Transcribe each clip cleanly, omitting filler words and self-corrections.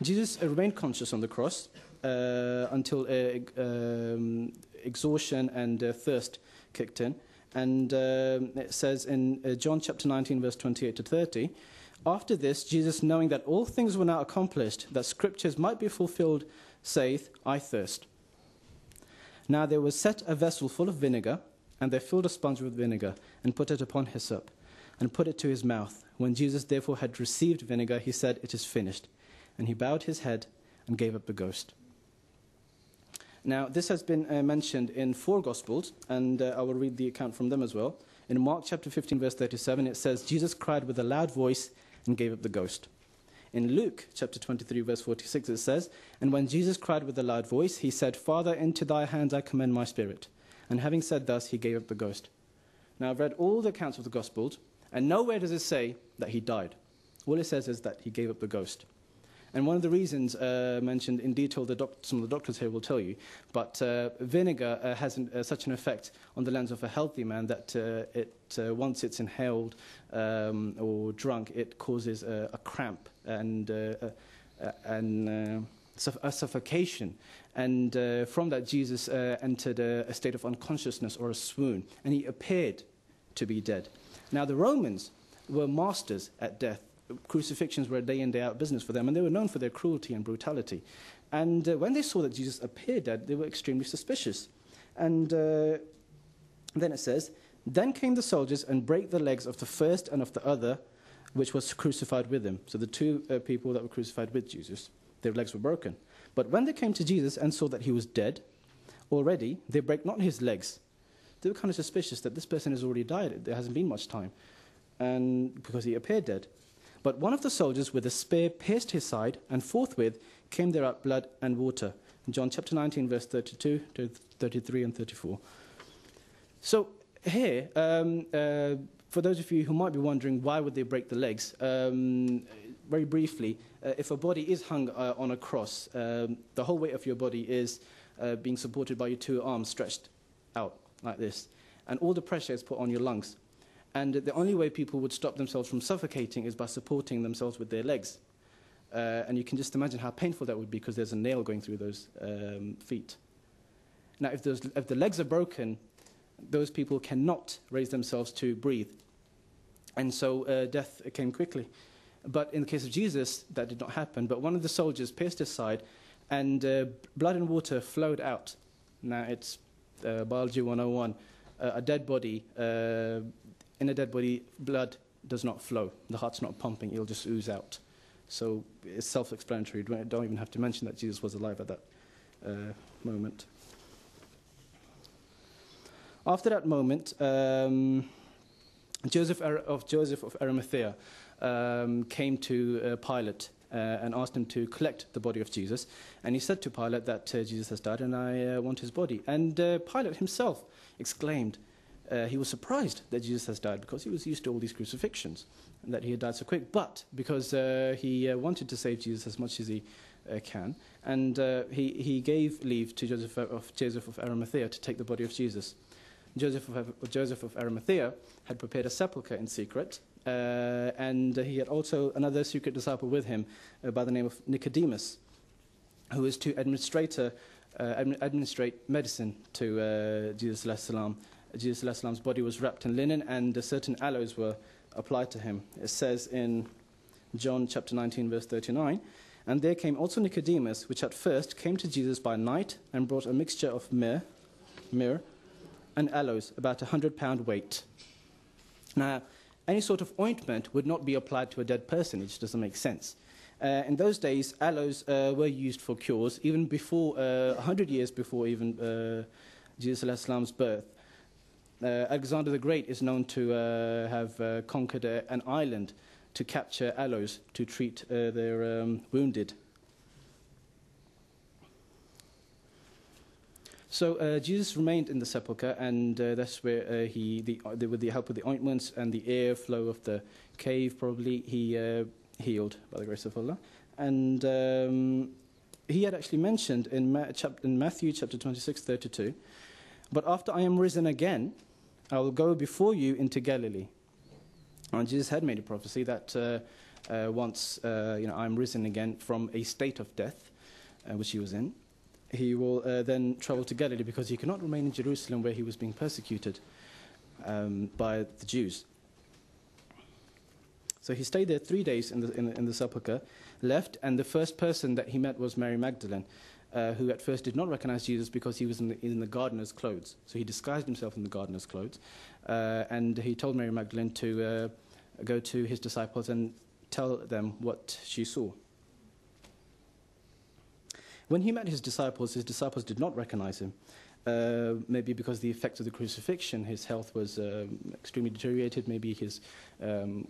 Jesus remained conscious on the cross until exhaustion and thirst kicked in. And it says in John chapter 19, verse 28 to 30, after this, Jesus, knowing that all things were now accomplished, that scriptures might be fulfilled, saith, I thirst. Now there was set a vessel full of vinegar, and they filled a sponge with vinegar, and put it upon hyssop, and put it to his mouth. When Jesus therefore had received vinegar, he said, it is finished. And he bowed his head and gave up the ghost. Now, this has been mentioned in 4 Gospels, and I will read the account from them as well. In Mark chapter 15, verse 37, it says, Jesus cried with a loud voice and gave up the ghost. In Luke chapter 23, verse 46, it says, and when Jesus cried with a loud voice, he said, Father, into thy hands I commend my spirit. And having said thus, he gave up the ghost. Now, I've read all the accounts of the Gospels, and nowhere does it say that he died. All it says is that he gave up the ghost. And one of the reasons mentioned in detail, some of the doctors here will tell you, but vinegar has such an effect on the lungs of a healthy man that once it's inhaled or drunk, it causes a cramp and a suffocation. And from that, Jesus entered a state of unconsciousness or a swoon, and he appeared to be dead. Now, the Romans were masters at death. Crucifixions were a day in, day out business for them, and they were known for their cruelty and brutality. And when they saw that Jesus appeared dead, they were extremely suspicious. And then it says, then came the soldiers and brake the legs of the first and of the other, which was crucified with him. So the 2 people that were crucified with Jesus, their legs were broken. But when they came to Jesus and saw that he was dead already, they brake not his legs. They were kind of suspicious that this person has already died. There hasn't been much time, and because he appeared dead. But one of the soldiers with a spear pierced his side, and forthwith came there out blood and water. In John chapter 19, verse 32 to 33 and 34. So here, for those of you who might be wondering why would they break the legs, very briefly, if a body is hung on a cross, the whole weight of your body is being supported by your 2 arms stretched out like this, and all the pressure is put on your lungs. And the only way people would stop themselves from suffocating is by supporting themselves with their legs. And you can just imagine how painful that would be, because there's a nail going through those feet. Now, if the legs are broken, those people cannot raise themselves to breathe. And so death came quickly. But in the case of Jesus, that did not happen. But one of the soldiers pierced his side, and blood and water flowed out. Now, it's Biology 101. A dead body... in a dead body, blood does not flow. The heart's not pumping, it'll just ooze out. So it's self-explanatory. Don't even have to mention that Jesus was alive at that moment. After that moment, Joseph of Arimathea came to Pilate and asked him to collect the body of Jesus. And he said to Pilate that Jesus has died and I want his body. And Pilate himself exclaimed, he was surprised that Jesus has died, because he was used to all these crucifixions and that he had died so quick. But because he wanted to save Jesus as much as he can, and he gave leave to Joseph of Arimathea to take the body of Jesus. Joseph of Arimathea had prepared a sepulchre in secret, and he had also another secret disciple with him by the name of Nicodemus, who was to administrate medicine to Jesus alayhi salam. Jesus alayhi salam's body was wrapped in linen, and certain aloes were applied to him. It says in John chapter 19, verse 39, and there came also Nicodemus, which at first came to Jesus by night, and brought a mixture of myrrh, and aloes, about 100-pound weight. Now, any sort of ointment would not be applied to a dead person. It just doesn't make sense. In those days, aloes were used for cures, even before, 100 years before even Jesus alayhi salam's birth. Alexander the Great is known to have conquered an island to capture aloes to treat their wounded. So Jesus remained in the sepulchre, and that's where with the help of the ointments and the airflow of the cave, probably he healed by the grace of Allah. And he had actually mentioned in Matthew chapter 26:32, but after I am risen again, I will go before you into Galilee. And Jesus had made a prophecy that once I'm risen again from a state of death, which he was in, he will then travel to Galilee, because he cannot remain in Jerusalem where he was being persecuted by the Jews. So he stayed there 3 days in the sepulchre, left, and the first person that he met was Mary Magdalene, who at first did not recognize Jesus because he was in the gardener's clothes. So he disguised himself in the gardener's clothes, and he told Mary Magdalene to go to his disciples and tell them what she saw. When he met his disciples did not recognize him, maybe because of the effects of the crucifixion. His health was extremely deteriorated. Maybe his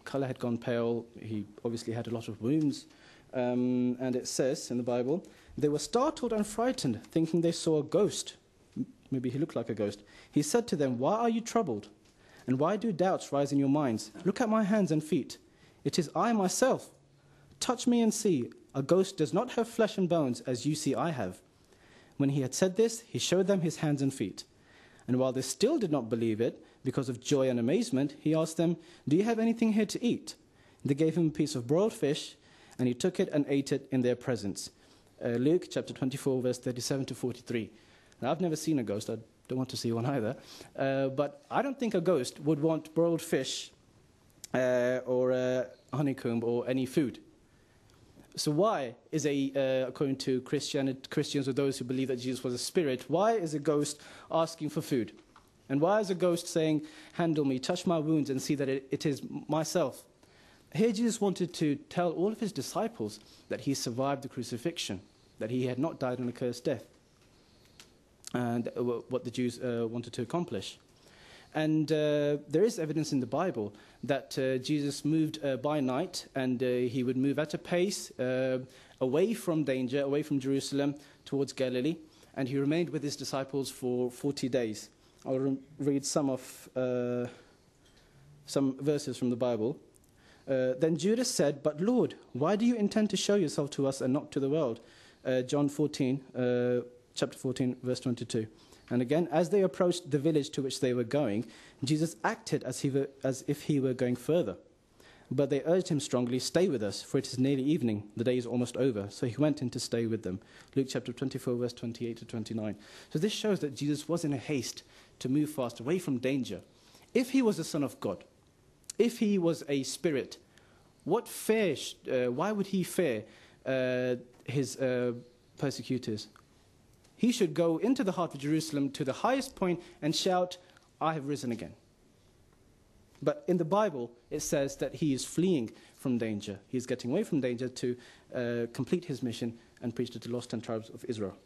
color had gone pale. He obviously had a lot of wounds. And it says in the Bible, they were startled and frightened, thinking they saw a ghost. Maybe he looked like a ghost. He said to them, "Why are you troubled? And why do doubts rise in your minds? Look at my hands and feet. It is I myself. Touch me and see. A ghost does not have flesh and bones, as you see I have." When he had said this, he showed them his hands and feet. And while they still did not believe it, because of joy and amazement, he asked them, "Do you have anything here to eat?" They gave him a piece of broiled fish, and he took it and ate it in their presence. Luke chapter 24, verse 37 to 43. Now, I've never seen a ghost. I don't want to see one either. But I don't think a ghost would want broiled fish or honeycomb or any food. So why is according to Christians or those who believe that Jesus was a spirit, why is a ghost asking for food? And why is a ghost saying, "Handle me, touch my wounds and see that it is myself"? Here Jesus wanted to tell all of his disciples that he survived the crucifixion, that he had not died an accursed death, and what the Jews wanted to accomplish. And there is evidence in the Bible that Jesus moved by night, and he would move at a pace away from danger, away from Jerusalem towards Galilee, and he remained with his disciples for 40 days. I'll read some verses from the Bible. Then Judas said, "But Lord, why do you intend to show yourself to us and not to the world?" John 14, chapter 14, verse 22. And again, as they approached the village to which they were going, Jesus acted as if he were going further. But they urged him strongly, "Stay with us, for it is nearly evening. The day is almost over." So he went in to stay with them. Luke chapter 24, verse 28 to 29. So this shows that Jesus was in a haste to move fast away from danger. If he was the Son of God, if he was a spirit, why would he fear his persecutors? He should go into the heart of Jerusalem to the highest point and shout, "I have risen again." But in the Bible, it says that he is fleeing from danger. He is getting away from danger to complete his mission and preach to the lost 10 tribes of Israel.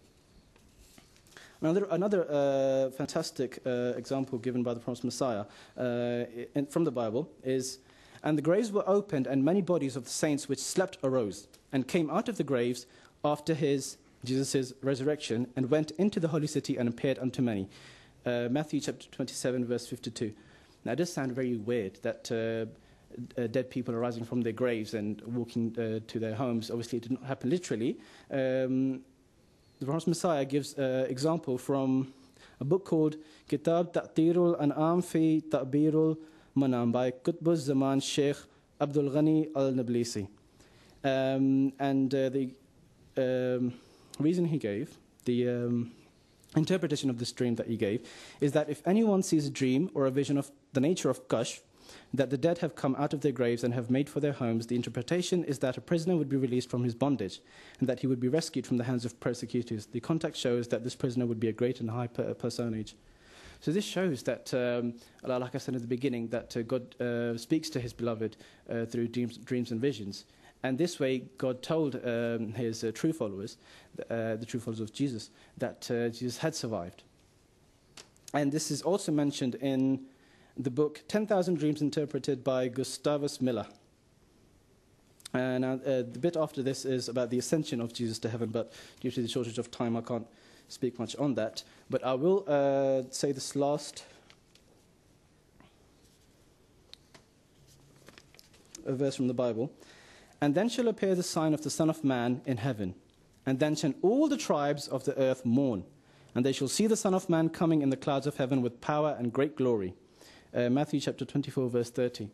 Another fantastic example given by the promised Messiah from the Bible is, "And the graves were opened, and many bodies of the saints which slept arose, and came out of the graves after Jesus' resurrection, and went into the holy city and appeared unto many." Matthew chapter 27, verse 52. Now, it does sound very weird that dead people are rising from their graves and walking to their homes. Obviously, it did not happen literally. The promised Messiah gives an example from a book called Kitab Ta'tirul An'am fi Ta'birul Manam by Qutbuz Zaman Sheikh Abdul Ghani al-Nablisi. And the reason he gave, the interpretation of this dream that he gave, is that if anyone sees a dream or a vision of the nature of Kashf, that the dead have come out of their graves and have made for their homes, the interpretation is that a prisoner would be released from his bondage and that he would be rescued from the hands of persecutors. The context shows that this prisoner would be a great and high personage. So this shows that, like I said at the beginning, that God speaks to his beloved through dreams and visions. And this way, God told his true followers, the true followers of Jesus, that Jesus had survived. And this is also mentioned in the book 10,000 Dreams Interpreted by Gustavus Miller. And the bit after this is about the ascension of Jesus to heaven, but due to the shortage of time, I can't speak much on that. But I will say this last verse from the Bible. "And then shall appear the sign of the Son of Man in heaven. And then shall all the tribes of the earth mourn. And they shall see the Son of Man coming in the clouds of heaven with power and great glory." Matthew chapter 24, verse 30.